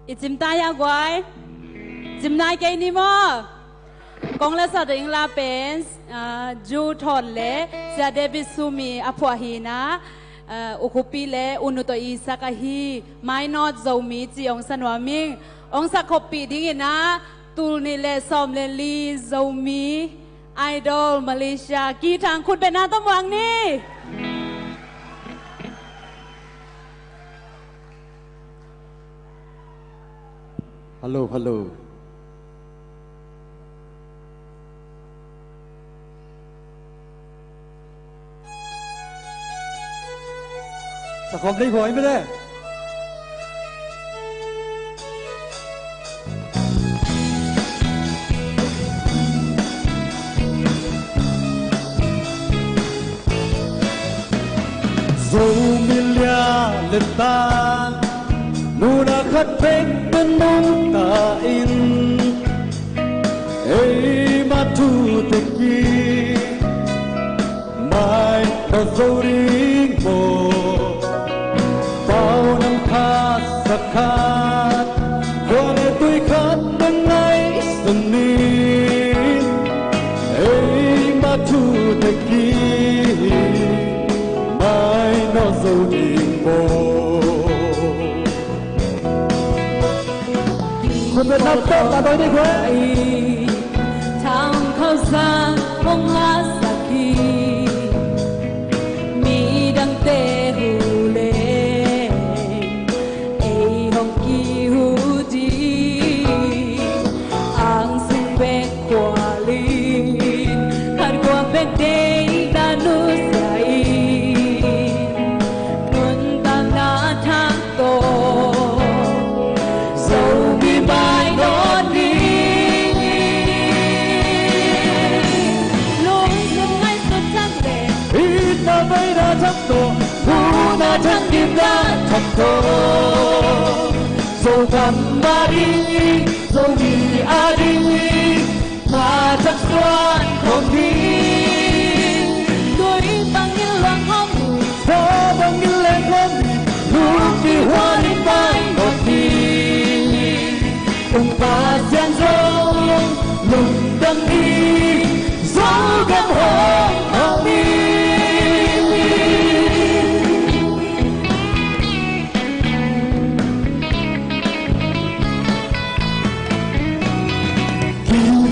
ít chim tai ya quái chim nai cây ni mò con là sao đình là bên du thon lệ gia David Sumi apuahina ukupi lệ unuto isakahi mai not zomi chi ông sanwaming ông sakopi dingin na tul ni lệ som lệ li zomi idol Malaysia kỳ thang khut bên na tâm hoàng ni hello helloสักคนได้หวยไม่ได้Zomilia letan nuna khat pek benung ta in ei ma tu te ki mai ta zoring mo bao năm tha sakat con e tui khat ben ngai sani ei ma tu te ki mai no zoring moคนเป็นนักเต้นตาโดยได้เว้ยทางเข้าสร้างวงลาสักทีมีดังเตหูเลไอห้องกีหูดีอ่างสิงเบกขวาลีขัดกว่าเบกเดย์ตานุสายนุนตาหน้าทางโตThăng kim đã thật tốt dầu cầm ba đi dầu mì a đi mà chắc xoan không đi đôi bằng những loạn hóng mùi gió bằng những lên hóng mùi lúc đi hoa đi bay ngọt đi cùng ta xen dâu lùng đăng đi gió găm hồn hóng đi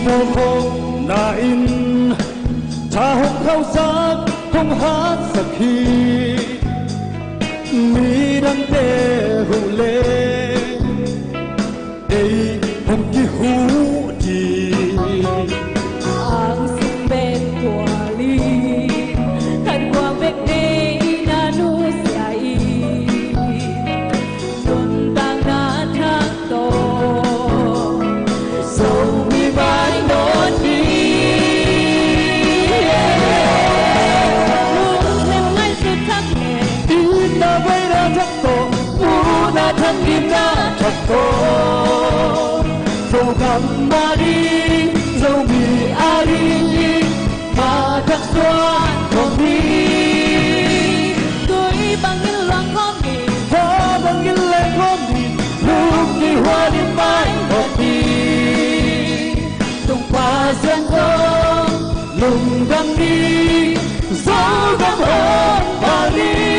vô không na in cha hồng khâu sắc không hát sắc khi mi đang tê hù lê đây hồng kỳ hú đi ang sinh bên quả ly khăn qua bếp đê na nu say tuần tang na thang to sâu mi bay thăng kim đã thật tốt dầu cầm ba đi dầu mì a đi mà chắc xoan không đi tôi bằng những loạn khóm mì gió bằng những lên khóm mì lúc đi hoa đi mãi ngọt đi tung qua sân gió lùng đăng đi gió gắm hồn và đi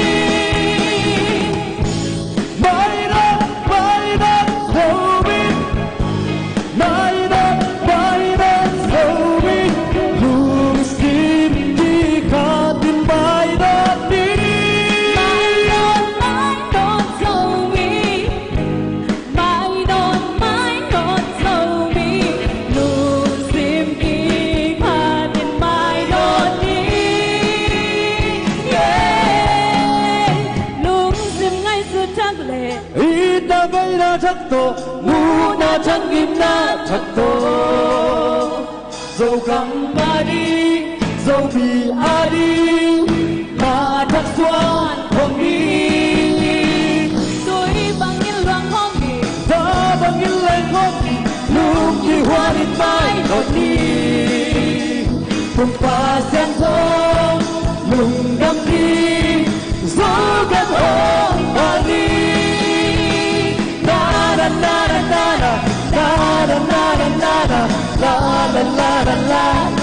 chắc tổ ngu na chẳng im na chắc tổ dầu cầm ba đi dầu mì a đi mà chắc xoan không đi tôi bằng những loạn khóm mì gió bằng những lên khóm mì lúc khi hoa đi mãi ngọt đi cùng qua sen gió lùng đắm đi gió gấp hồn và đi na na la la la